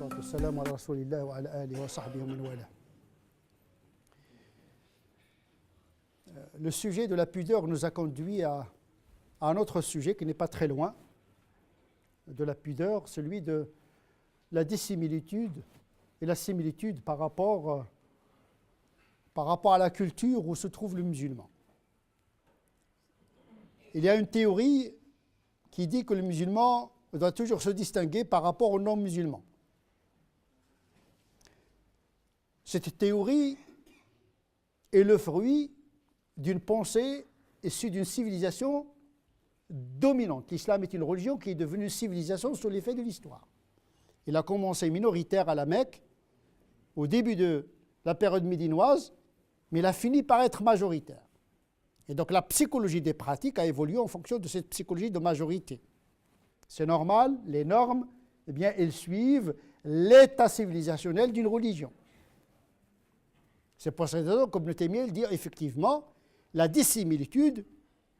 والصلاة والسلام على رسول الله وعلى آله وصحبه ومن والاه. Le sujet de la pudeur nous a conduit à un autre sujet qui n'est pas très loin de la pudeur, celui de la dissimilitude et la similitude par rapport à la culture où se trouve le musulman. Il y a une théorie qui dit que le musulman doit toujours se distinguer par rapport aux non-musulmans. Cette théorie est le fruit d'une pensée issue d'une civilisation dominante. L'islam est une religion qui est devenue une civilisation sous l'effet de l'histoire. Il a commencé minoritaire à la Mecque, au début de la période médinoise, mais il a fini par être majoritaire. Et donc la psychologie des pratiques a évolué en fonction de cette psychologie de majorité. C'est normal, les normes, eh bien, elles suivent l'état civilisationnel d'une religion. C'est pour cette raison que Ibn Taymiyyah dit effectivement, la dissimilitude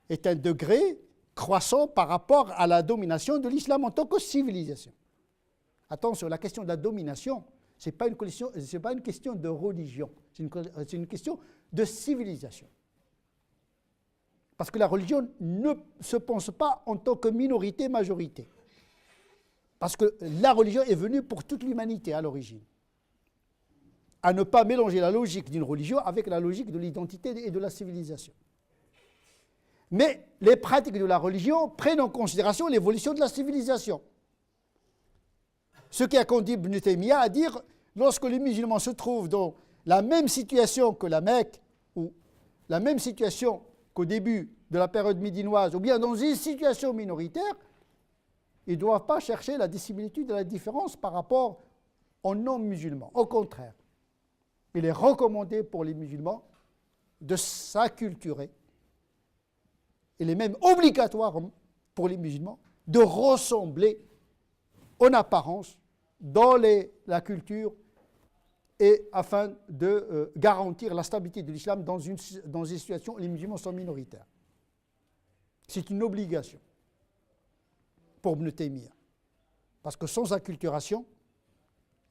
est un degré croissant par rapport à la domination de l'islam en tant que civilisation. Attention, la question de la domination, ce n'est pas une question de religion, c'est une question de civilisation. Parce que la religion ne se pense pas en tant que minorité-majorité. Parce que la religion est venue pour toute l'humanité à l'origine. À ne pas mélanger la logique d'une religion avec la logique de l'identité et de la civilisation. Mais les pratiques de la religion prennent en considération l'évolution de la civilisation. Ce qui a conduit Ibn Taymiyyah à dire, lorsque les musulmans se trouvent dans la même situation que la Mecque, ou la même situation qu'au début de la période médinoise, ou bien dans une situation minoritaire, ils ne doivent pas chercher la dissimilitude et la différence par rapport aux non-musulmans. Au contraire, il est recommandé pour les musulmans de s'acculturer. Il est même obligatoire pour les musulmans de ressembler en apparence dans la culture et afin de garantir la stabilité de l'islam dans une situation où les musulmans sont minoritaires. C'est une obligation pour Ibn Taymiyyah. Parce que sans acculturation,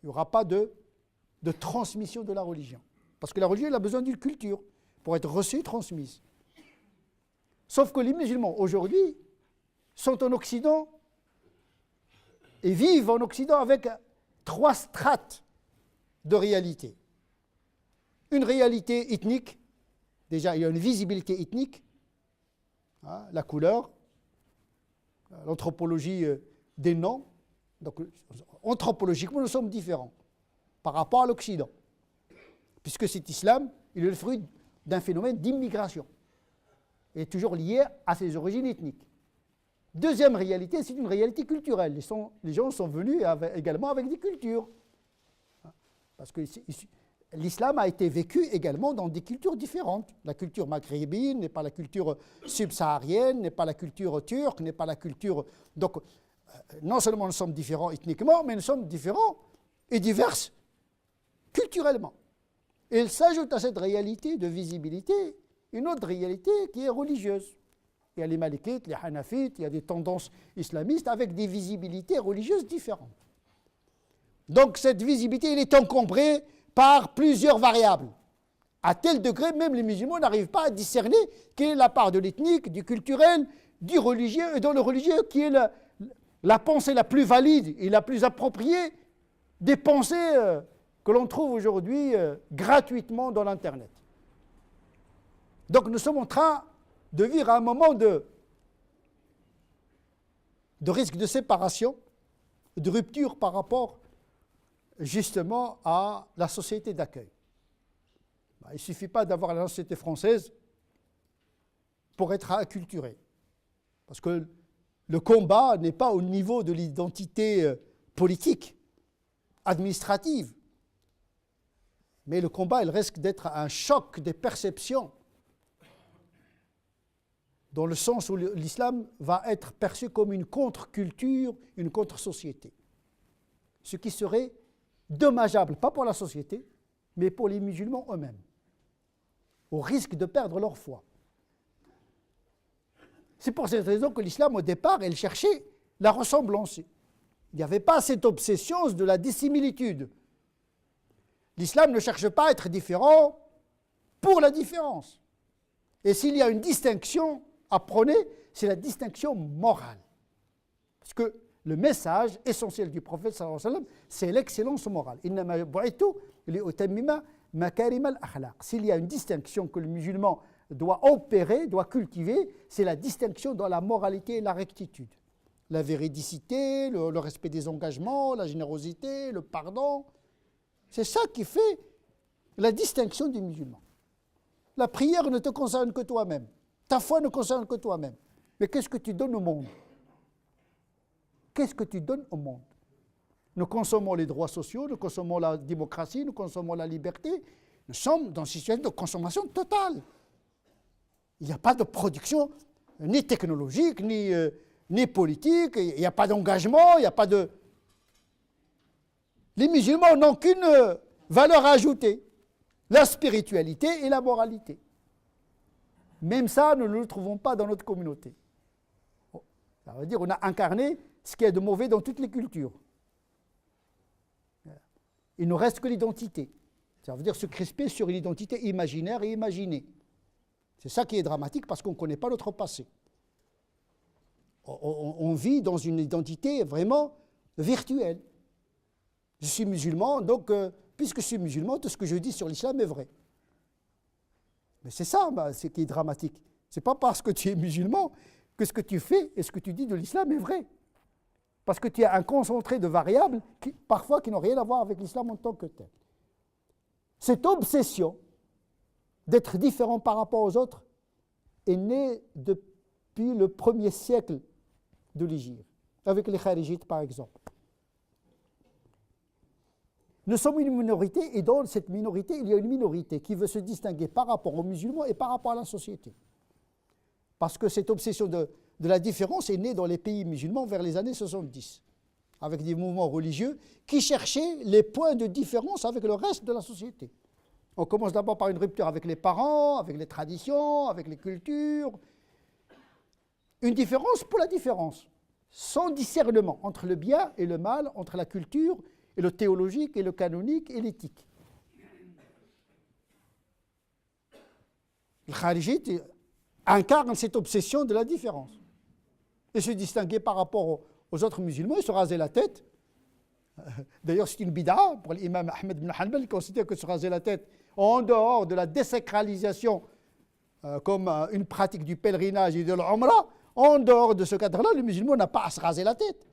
il n'y aura pas de transmission de la religion. Parce que la religion, elle a besoin d'une culture pour être reçue et transmise. Sauf que les musulmans, aujourd'hui, sont en Occident et vivent en Occident avec 3 strates de réalité. Une réalité ethnique, déjà il y a une visibilité ethnique, la couleur, l'anthropologie des noms. Donc, anthropologiquement, nous sommes différents par rapport à l'Occident, puisque cet islam, il est le fruit d'un phénomène d'immigration. Il est toujours lié à ses origines ethniques. Deuxième réalité, c'est une réalité culturelle. Les gens sont venus également avec des cultures. Parce que l'islam a été vécu également dans des cultures différentes. La culture maghrébine n'est pas la culture subsaharienne, n'est pas la culture turque, n'est pas la culture... Donc, non seulement nous sommes différents ethniquement, mais nous sommes différents et divers culturellement. Et il s'ajoute à cette réalité de visibilité une autre réalité qui est religieuse. Il y a les Malikites, les Hanafites, il y a des tendances islamistes avec des visibilités religieuses différentes. Donc cette visibilité, elle est encombrée par plusieurs variables. À tel degré, même les musulmans n'arrivent pas à discerner quelle est la part de l'ethnique, du culturel, du religieux, et dans le religieux qui est la pensée la plus valide et la plus appropriée des pensées que l'on trouve aujourd'hui gratuitement dans l'Internet. Donc nous sommes en train de vivre un moment de risque de séparation, de rupture par rapport justement à la société d'accueil. Il ne suffit pas d'avoir la société française pour être acculturé. Parce que le combat n'est pas au niveau de l'identité politique, administrative. Mais le combat, il risque d'être un choc des perceptions, dans le sens où l'islam va être perçu comme une contre-culture, une contre-société. Ce qui serait dommageable, pas pour la société, mais pour les musulmans eux-mêmes, au risque de perdre leur foi. C'est pour cette raison que l'islam, au départ, elle cherchait la ressemblance. Il n'y avait pas cette obsession de la dissimilitude. L'islam ne cherche pas à être différent pour la différence. Et s'il y a une distinction à prôner, c'est la distinction morale. Parce que le message essentiel du prophète, sallallahu alayhi wa sallam, c'est l'excellence morale. Innama bu'ithtu li'utammima makarim al-akhlaq. S'il y a une distinction que le musulman doit opérer, doit cultiver, c'est la distinction dans la moralité et la rectitude. La véridicité, le respect des engagements, la générosité, le pardon. C'est ça qui fait la distinction du musulman. La prière ne te concerne que toi-même. Ta foi ne concerne que toi-même. Mais qu'est-ce que tu donnes au monde? Qu'est-ce que tu donnes au monde? Nous consommons les droits sociaux, nous consommons la démocratie, nous consommons la liberté. Nous sommes dans une situation de consommation totale. Il n'y a pas de production ni technologique, ni politique, il n'y a pas d'engagement, il n'y a pas de... Les musulmans n'ont qu'une valeur ajoutée, la spiritualité et la moralité. Même ça, nous ne le trouvons pas dans notre communauté. Ça veut dire qu'on a incarné ce qu'il y a de mauvais dans toutes les cultures. Il ne reste que l'identité. Ça veut dire se crisper sur une identité imaginaire et imaginée. C'est ça qui est dramatique parce qu'on ne connaît pas notre passé. On vit dans une identité vraiment virtuelle. Je suis musulman, donc puisque je suis musulman, tout ce que je dis sur l'islam est vrai. Mais c'est ça ce qui est dramatique. Ce n'est pas parce que tu es musulman que ce que tu fais et ce que tu dis de l'islam est vrai. Parce que tu as un concentré de variables parfois qui n'ont rien à voir avec l'islam en tant que tel. Cette obsession d'être différent par rapport aux autres est née depuis le 1er siècle de l'Hégire, avec les Kharijites par exemple. Nous sommes une minorité et dans cette minorité, il y a une minorité qui veut se distinguer par rapport aux musulmans et par rapport à la société. Parce que cette obsession de la différence est née dans les pays musulmans vers les années 70, avec des mouvements religieux qui cherchaient les points de différence avec le reste de la société. On commence d'abord par une rupture avec les parents, avec les traditions, avec les cultures. Une différence pour la différence, sans discernement entre le bien et le mal, entre la culture et le théologique et le canonique et l'éthique. Les Kharijites incarnent cette obsession de la différence. Et se distinguer par rapport aux autres musulmans, ils se rasaient la tête. D'ailleurs, c'est une bid'a pour l'imam Ahmed ibn Hanbal, qui considère que se raser la tête en dehors de la désacralisation comme une pratique du pèlerinage et de l'Umrah, en dehors de ce cadre-là, le musulman n'a pas à se raser la tête.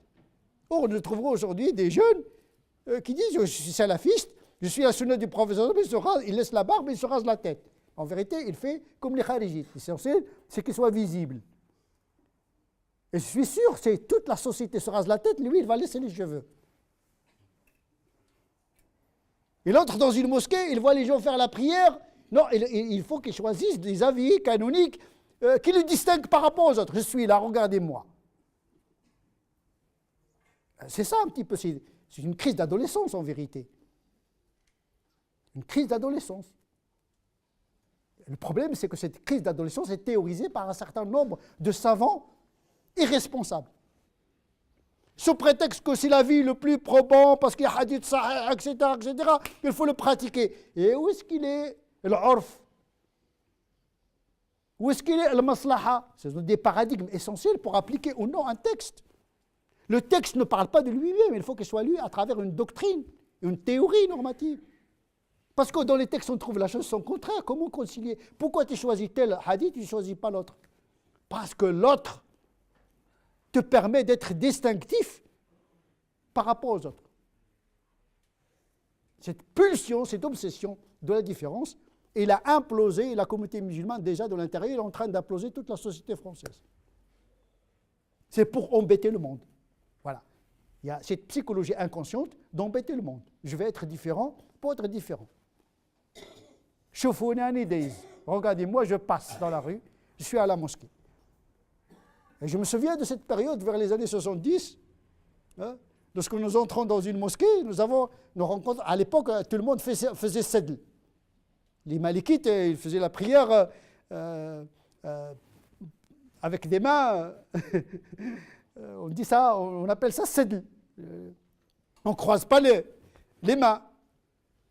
Or, nous trouverons aujourd'hui des jeunes qui disent « je suis salafiste, je suis la sunna du professeur, il laisse la barbe et il se rase la tête ». En vérité, il fait comme les kharijites. L'essentiel, c'est qu'il soit visible. Et je suis sûr, si toute la société se rase la tête, lui, il va laisser les cheveux. Il entre dans une mosquée, il voit les gens faire la prière. Non, il faut qu'il choisisse des avis canoniques qui le distinguent par rapport aux autres. Je suis là, regardez-moi. C'est ça un petit peu, c'est une crise d'adolescence en vérité. Une crise d'adolescence. Le problème, c'est que cette crise d'adolescence est théorisée par un certain nombre de savants irresponsables. Sous prétexte que c'est la vie le plus probant, parce qu'il y a hadith sahih, etc., il faut le pratiquer. Et où est-ce qu'il est l'urf? Où est-ce qu'il est le maslaha? Ce sont des paradigmes essentiels pour appliquer ou non un texte. Le texte ne parle pas de lui-même, il faut qu'il soit lu à travers une doctrine, une théorie normative. Parce que dans les textes, on trouve la chose son contraire. Comment concilier? Pourquoi tu choisis tel hadith, tu ne choisis pas l'autre? Parce que l'autre te permet d'être distinctif par rapport aux autres. Cette pulsion, cette obsession de la différence, elle a implosé la communauté musulmane déjà de l'intérieur, elle est en train d'imploser toute la société française. C'est pour embêter le monde. Voilà. Il y a cette psychologie inconsciente d'embêter le monde. Je vais être différent pour être différent. Regardez-moi, je passe dans la rue, je suis à la mosquée. Et je me souviens de cette période vers les années 70, lorsque nous entrons dans une mosquée, nous rencontrons, à l'époque, tout le monde faisait sedl. Les malikites, ils faisaient la prière avec des mains, on dit ça, on appelle ça sedl. On ne croise pas les mains.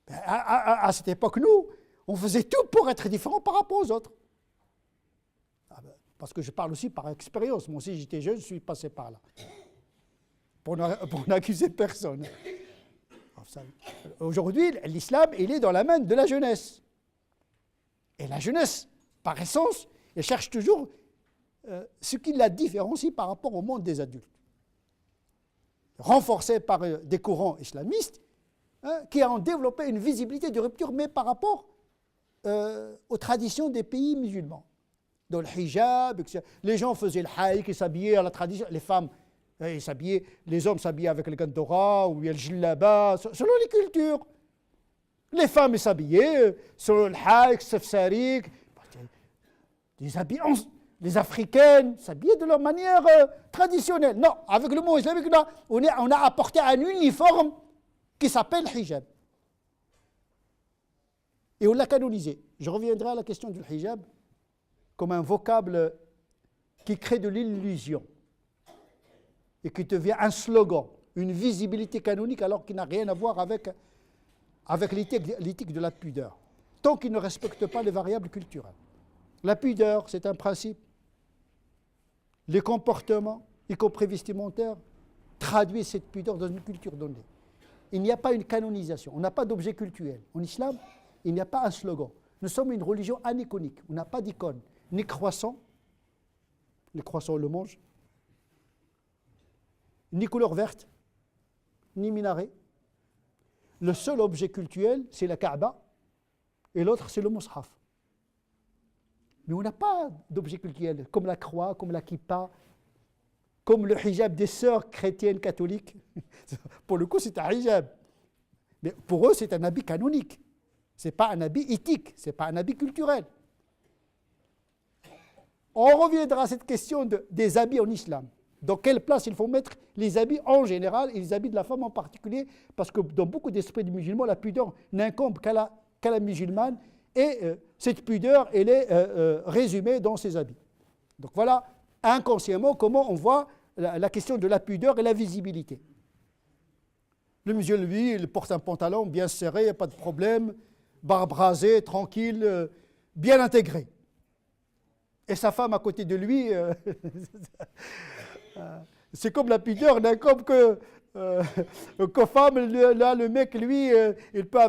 À cette époque, nous, on faisait tout pour être différents par rapport aux autres. Parce que je parle aussi par expérience. Moi aussi, j'étais jeune, je suis passé par là. Pour n'accuser personne. Aujourd'hui, l'islam, il est dans la main de la jeunesse. Et la jeunesse, par essence, elle cherche toujours ce qui la différencie par rapport au monde des adultes. Renforcée par des courants islamistes qui ont développé une visibilité de rupture, mais par rapport aux traditions des pays musulmans. Dans le hijab, les gens faisaient le haïk, ils s'habillaient à la tradition, les femmes, ils s'habillaient, les hommes s'habillaient avec le gandora ou le jillaba, selon les cultures. Les femmes s'habillaient selon le haïk, safsarik, des habits, les Africaines s'habillaient de leur manière traditionnelle. Non, avec le mot islamique, là, on a apporté un uniforme qui s'appelle hijab. Et on l'a canonisé. Je reviendrai à la question du hijab comme un vocable qui crée de l'illusion et qui devient un slogan, une visibilité canonique alors qu'il n'a rien à voir avec l'éthique de la pudeur, tant qu'il ne respecte pas les variables culturelles. La pudeur, c'est un principe. Les comportements, y compris vestimentaires, traduisent cette pudeur dans une culture donnée. Il n'y a pas une canonisation, on n'a pas d'objet cultuel. En islam, il n'y a pas un slogan. Nous sommes une religion aniconique, on n'a pas d'icône, ni croissant, les croissants on le mange, ni couleur verte, ni minaret. Le seul objet cultuel, c'est la Kaaba, et l'autre, c'est le Mus'haf. Mais on n'a pas d'objet cultuel, comme la croix, comme la kippa, comme le hijab des sœurs chrétiennes catholiques. Pour le coup, c'est un hijab. Mais pour eux, c'est un habit canonique. Ce n'est pas un habit éthique, ce n'est pas un habit culturel. On reviendra à cette question des habits en islam. Dans quelle place il faut mettre les habits en général et les habits de la femme en particulier, parce que dans beaucoup d'esprits de musulmans, la pudeur n'incombe qu'à la musulmane, et cette pudeur, elle est résumée dans ses habits. Donc voilà, inconsciemment, comment on voit la question de la pudeur et la visibilité. Le musulman, lui, il porte un pantalon bien serré, il n'y a pas de problème, barbe rasée, tranquille, bien intégré. Et sa femme à côté de lui, c'est comme la pudeur n'incombe qu'aux femmes, là, le mec, lui, il peut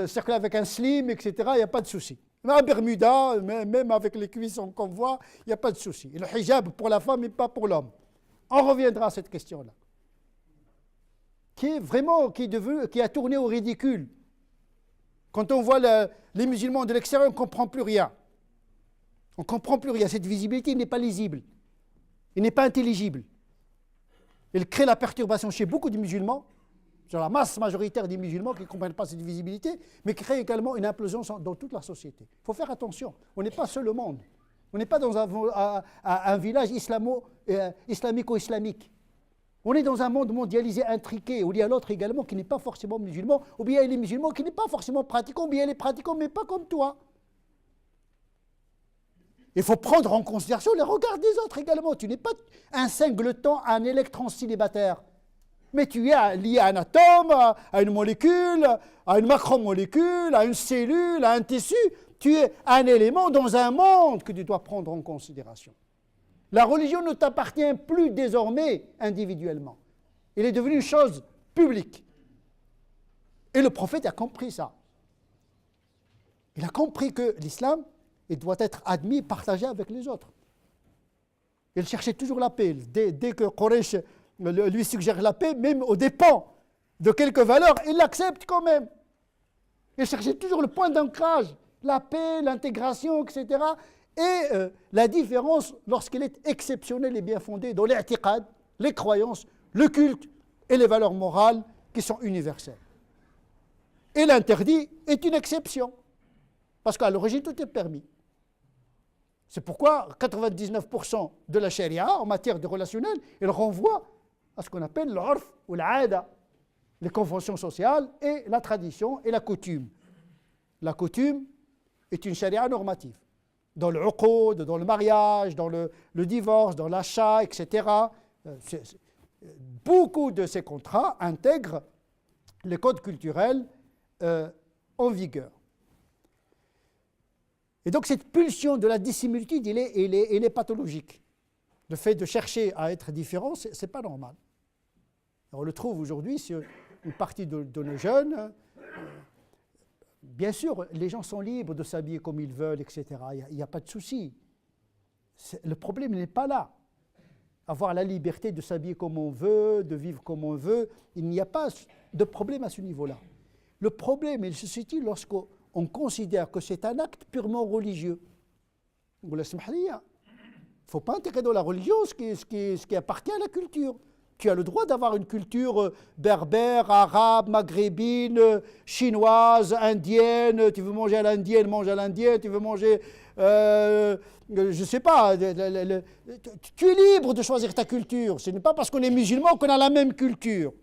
circuler avec un slim, etc., il n'y a pas de souci. Mais un Bermuda, même avec les cuisses qu'on voit, il n'y a pas de souci. Et le hijab pour la femme et pas pour l'homme. On reviendra à cette question-là. Qui a tourné au ridicule. Quand on voit les musulmans de l'extérieur, on ne comprend plus rien. On ne comprend plus rien. Cette visibilité n'est pas lisible. Elle n'est pas intelligible. Elle crée la perturbation chez beaucoup de musulmans, sur la masse majoritaire des musulmans qui ne comprennent pas cette visibilité, mais qui crée également une implosion dans toute la société. Il faut faire attention. On n'est pas seul au monde. On n'est pas dans un village islamico-islamique. On est dans un monde mondialisé, intriqué, où il y a l'autre également qui n'est pas forcément musulman, ou bien il y a les musulmans qui n'est pas forcément pratiquant, ou bien il est pratiquant, mais pas comme toi. Il faut prendre en considération les regards des autres également. Tu n'es pas un singleton, un électron célibataire, mais tu es lié à un atome, à une molécule, à une macromolécule, à une cellule, à un tissu. Tu es un élément dans un monde que tu dois prendre en considération. La religion ne t'appartient plus désormais individuellement. Elle est devenue une chose publique. Et le prophète a compris ça. Il a compris que l'islam, il doit être admis, partagé avec les autres. Il cherchait toujours la paix. Dès que Quraysh lui suggère la paix, même aux dépens de quelques valeurs, il l'accepte quand même. Il cherchait toujours le point d'ancrage, la paix, l'intégration, etc. Et la différence, lorsqu'elle est exceptionnelle et bien fondée dans l'i'tiqad, les croyances, le culte et les valeurs morales qui sont universelles. Et l'interdit est une exception, parce qu'à l'origine, tout est permis. C'est pourquoi 99% de la charia, en matière de relationnel, elle renvoie à ce qu'on appelle l'urf ou l'ada, les conventions sociales et la tradition et la coutume. La coutume est une charia normative. Dans le uqoud, dans le mariage, dans le divorce, dans l'achat, etc. beaucoup de ces contrats intègrent les codes culturels en vigueur. Et donc cette pulsion de la dissimilitude, elle est pathologique. Le fait de chercher à être différent, ce n'est pas normal. On le trouve aujourd'hui sur une partie de nos jeunes. Bien sûr, les gens sont libres de s'habiller comme ils veulent, etc. Il n'y a pas de souci. Le problème n'est pas là. Avoir la liberté de s'habiller comme on veut, de vivre comme on veut, il n'y a pas de problème à ce niveau-là. Le problème, il se situe lorsqu'on considère que c'est un acte purement religieux. Il ne faut pas intégrer dans la religion ce qui appartient à la culture. Tu as le droit d'avoir une culture berbère, arabe, maghrébine, chinoise, indienne. Tu veux manger à l'indienne, mange à l'indienne. Tu veux manger, je ne sais pas. Tu es libre de choisir ta culture. Ce n'est pas parce qu'on est musulman qu'on a la même culture.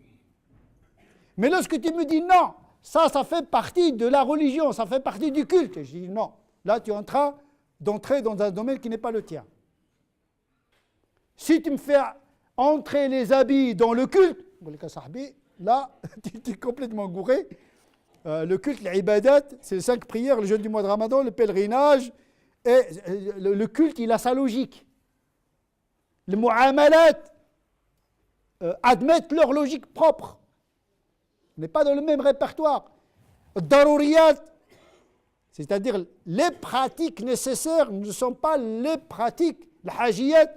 Mais lorsque tu me dis non, ça fait partie de la religion, ça fait partie du culte. Je dis non. Là, tu es en train d'entrer dans un domaine qui n'est pas le tien. Si tu me fais entrer les habits dans le culte, là, tu es complètement gouré. Le culte, l'ibadat, c'est les 5 prières, le jeûne du mois de Ramadan, le pèlerinage. Et le culte, il a sa logique. Les mu'amalat admettent leur logique propre. On n'est pas dans le même répertoire. Daruriyat, c'est-à-dire les pratiques nécessaires ne sont pas les pratiques, le hajiyat,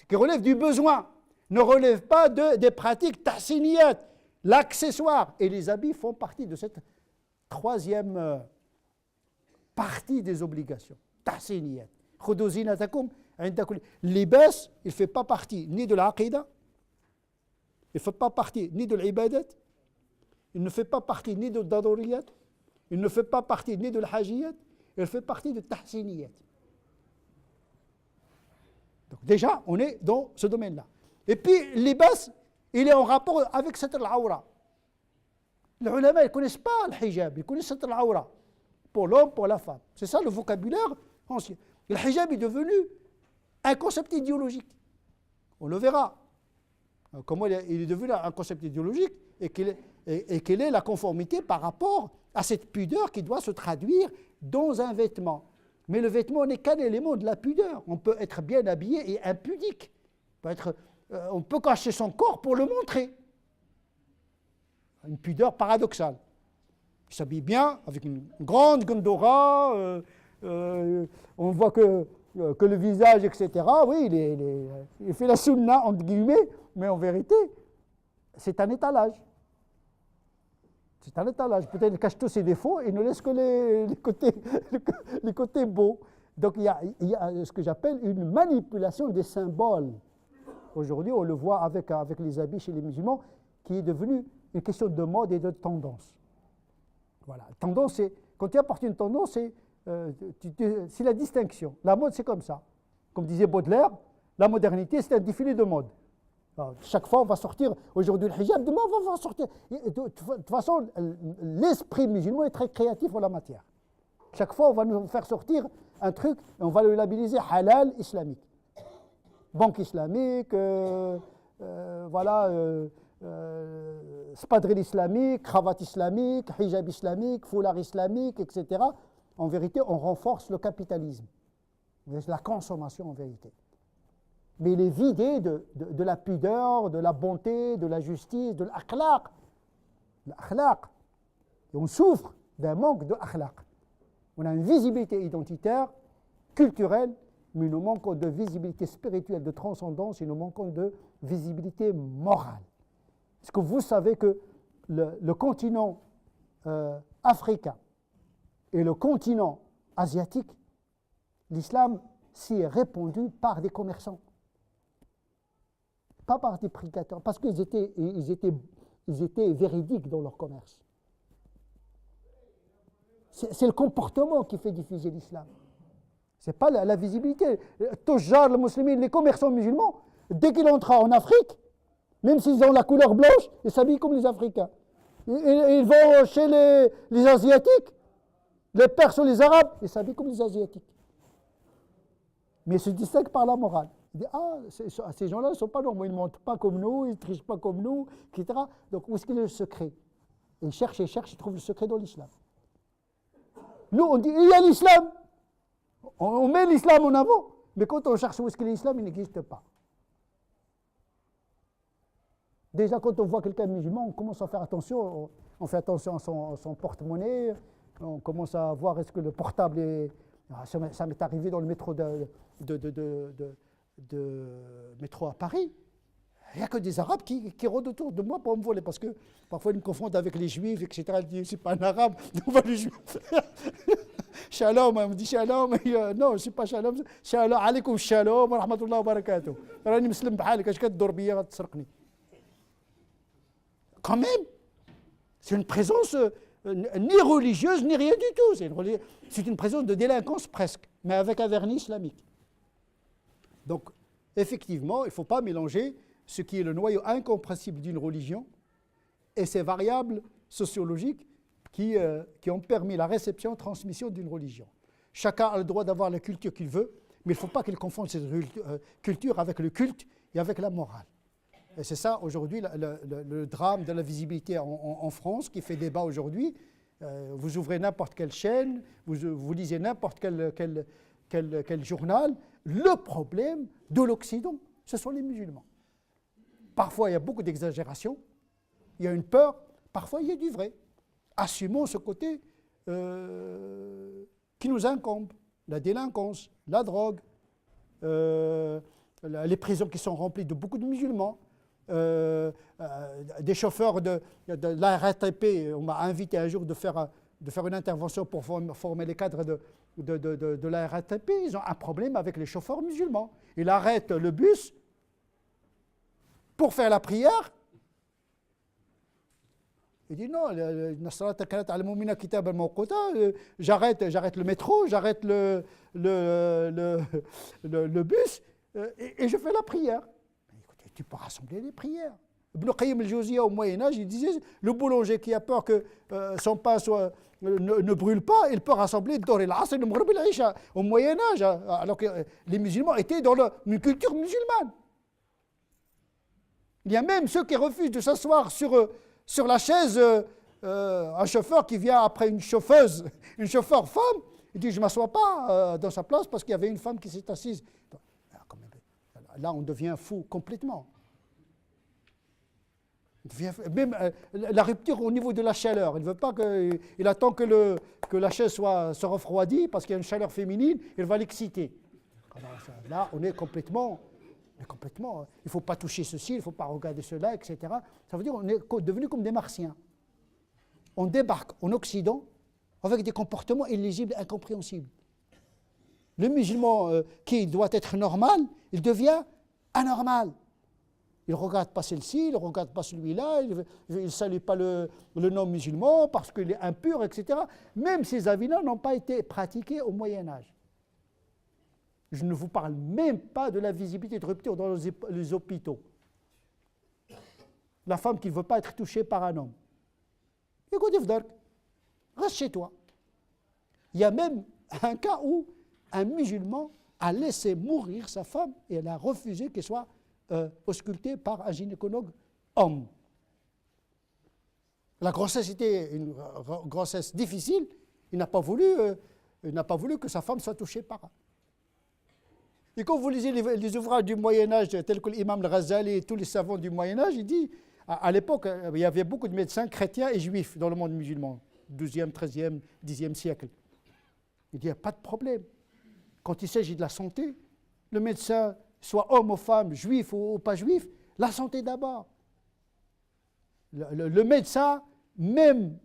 qui relèvent du besoin, ne relèvent pas des pratiques tahsiniyat, l'accessoire. Et les habits font partie de cette troisième partie des obligations. Tahsiniyat. Khudou zinatakum inda kulli. Libas, il ne fait pas partie ni de l'aqida, il ne fait pas partie ni de l'ibadat, il ne fait pas partie ni de daruriyat, il ne fait pas partie ni de l'hajiyat, il fait partie de tahsiniyat. Donc déjà, on est dans ce domaine-là. Et puis, l'ibas, il est en rapport avec satr al-awra. Les ulama, ils ne connaissent pas le hijab, ils connaissent satr al-awra. Pour l'homme, pour la femme. C'est ça le vocabulaire ancien. Le hijab est devenu un concept idéologique. On le verra. Comment il est devenu un concept idéologique et quelle est la conformité par rapport à cette pudeur qui doit se traduire dans un vêtement. Mais le vêtement n'est qu'un élément de la pudeur. On peut être bien habillé et impudique. On peut cacher son corps pour le montrer. Une pudeur paradoxale. Il s'habille bien, avec une grande gondora, on voit que le visage, etc. Oui, il fait la sunna, entre guillemets, mais en vérité, c'est un étalage. C'est un étalage. Peut-être qu'il cache tous ses défauts et ne laisse que les côtés beaux. Donc il y a ce que j'appelle une manipulation des symboles. Aujourd'hui, on le voit avec les habits chez les musulmans, qui est devenu une question de mode et de tendance. Voilà. Tendance, c'est, quand tu apportes une tendance, c'est la distinction. La mode, c'est comme ça. Comme disait Baudelaire, la modernité, c'est un défilé de mode. Alors, chaque fois, on va sortir aujourd'hui le hijab, demain, on va sortir. De toute façon, l'esprit musulman est très créatif en la matière. Chaque fois, on va nous faire sortir un truc et on va le labelliser halal islamique. Banque islamique, spadrille islamique, cravate islamique, hijab islamique, foulard islamique, etc. En vérité, on renforce le capitalisme. La consommation en vérité. Mais il est vidé de la pudeur, de la bonté, de la justice, de l'akhlaq. L'akhlaq. Et on souffre d'un manque de akhlaq. On a une visibilité identitaire, culturelle, mais nous manquons de visibilité spirituelle, de transcendance, et nous manquons de visibilité morale. Est-ce que vous savez que le continent africain et le continent asiatique, l'islam s'y est répandu par des commerçants, pas par des prédicateurs, parce qu'ils étaient véridiques dans leur commerce. C'est le comportement qui fait diffuser l'islam. Ce n'est pas la visibilité. Tojar, les musulmans, les commerçants musulmans, dès qu'ils entrent en Afrique, même s'ils ont la couleur blanche, ils s'habillent comme les Africains. Ils vont chez les Asiatiques, les Perses ou les Arabes, ils s'habillent comme les Asiatiques. mais ils se distinguent par la morale. Il dit, ces gens-là ne sont pas normaux, ils ne mentent pas comme nous, ils ne trichent pas comme nous, etc. Donc où est-ce qu'il est le secret? Ils cherchent, ils trouvent le secret dans l'islam. Nous, on dit, il y a l'islam. On met l'islam en avant, mais quand on cherche où est-ce qu'il est l'islam, il n'existe pas. Déjà, quand on voit quelqu'un musulman, on commence à faire attention, on fait attention à son porte-monnaie, on commence à voir est-ce que le portable est... Ça m'est arrivé dans le métro métro à Paris. Il n'y a que des Arabes qui rôdent autour de moi pour me voler, parce que parfois ils me confondent avec les Juifs, etc. Ils disent, c'est pas un Arabe, on va les Juifs. Shalom, on me dit shalom, non, je ne suis pas shalom, shalom, alaikum shalom, wa rahmatullah wa barakatuh. Rani muslim b'halik, je kaddour biya, tsarqni. Quand même, c'est une présence ni religieuse, ni rien du tout. C'est une présence de délinquance presque, mais avec un vernis islamique. Donc, effectivement, il ne faut pas mélanger ce qui est le noyau incompréhensible d'une religion et ces variables sociologiques qui ont permis la réception et transmission d'une religion. Chacun a le droit d'avoir la culture qu'il veut, mais il ne faut pas qu'il confonde cette culture avec le culte et avec la morale. Et c'est ça, aujourd'hui, le drame de la visibilité en France qui fait débat aujourd'hui. Vous ouvrez n'importe quelle chaîne, vous lisez n'importe quel journal. Le problème de l'Occident, ce sont les musulmans. Parfois, il y a beaucoup d'exagération, il y a une peur, parfois, il y a du vrai. Assumons ce côté qui nous incombe, la délinquance, la drogue, les prisons qui sont remplies de beaucoup de musulmans, des chauffeurs de la RATP. On m'a invité un jour de faire une intervention pour former les cadres de la RATP. Ils ont un problème avec les chauffeurs musulmans. Ils arrêtent le bus pour faire la prière. Il dit non, j'arrête le métro, j'arrête le bus et je fais la prière. Mais écoutez, tu peux rassembler les prières. Ibn Qayyim al-Jawziyya au Moyen-Âge, il disait le boulanger qui a peur que son pain ne brûle pas, il peut rassembler Dor el-Asr et le Maghrib et l'Isha au Moyen-Âge, alors que les musulmans étaient dans une culture musulmane. Il y a même ceux qui refusent de s'asseoir sur la chaise, un chauffeur qui vient après une chauffeur femme, il dit je ne m'assois pas dans sa place parce qu'il y avait une femme qui s'est assise. Là, on devient fou complètement. Même la rupture au niveau de la chaleur, il ne veut pas il attend que la chaise se refroidit parce qu'il y a une chaleur féminine, il va l'exciter. Là, on est complètement, il ne faut pas toucher ceci, il ne faut pas regarder cela, etc. Ça veut dire qu'on est devenus comme des martiens. On débarque en Occident avec des comportements illisibles, incompréhensibles. Le musulman qui doit être normal, il devient anormal. Il ne regarde pas celle-ci, il ne regarde pas celui-là, il ne salue pas le non-musulman parce qu'il est impur, etc. Même ces avis-là n'ont pas été pratiqués au Moyen-Âge. Je ne vous parle même pas de la visibilité de rupture dans les hôpitaux. La femme qui ne veut pas être touchée par un homme. Écoutez, reste chez toi. Il y a même un cas où un musulman a laissé mourir sa femme et elle a refusé qu'elle soit auscultée par un gynécologue homme. La grossesse était une grossesse difficile. Il n'a pas voulu que sa femme soit touchée par un. Et quand vous lisez les ouvrages du Moyen-Âge, tels que l'imam al-Ghazali et tous les savants du Moyen-Âge, il dit, à l'époque, il y avait beaucoup de médecins chrétiens et juifs dans le monde musulman, 12e, 13e, 10e siècle. Il dit, il n'y a pas de problème. Quand il s'agit de la santé, le médecin, soit homme ou femme, juif ou pas juif, la santé d'abord. Le médecin, même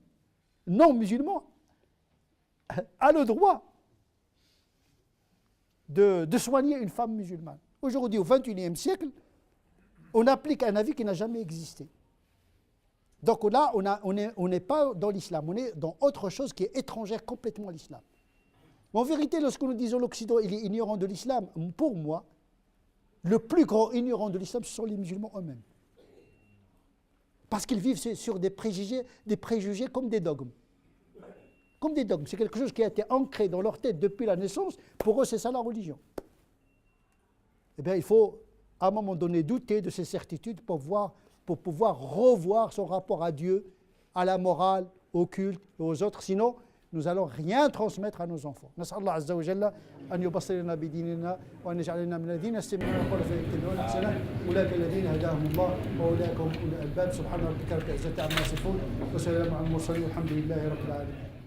non musulman, a le droit de soigner une femme musulmane. Aujourd'hui, au XXIe siècle, on applique un avis qui n'a jamais existé. Donc là, on n'est pas dans l'islam, on est dans autre chose qui est étrangère complètement à l'islam. En vérité, lorsque nous disons l'Occident, il est ignorant de l'islam, pour moi, le plus grand ignorant de l'islam, ce sont les musulmans eux-mêmes. Parce qu'ils vivent sur des préjugés comme des dogmes. Comme des dogmes. C'est quelque chose qui a été ancré dans leur tête depuis la naissance. Pour eux, c'est ça la religion. eh bien, il faut à un moment donné douter de ses certitudes pour pouvoir revoir son rapport à Dieu, à la morale, au culte et aux autres. Sinon, nous n'allons rien transmettre à nos enfants. نسأل الله عز وجل أن يبصرنا بديننا وأن يجعلنا من الذين يستمعون القول فيتبعون أحسنه أولئك الذين هداهم الله وأولئك هم أولو الألباب سبحان ربك رب العزة عما يصفون وسلام على المرسلين والحمد لله رب العالمين.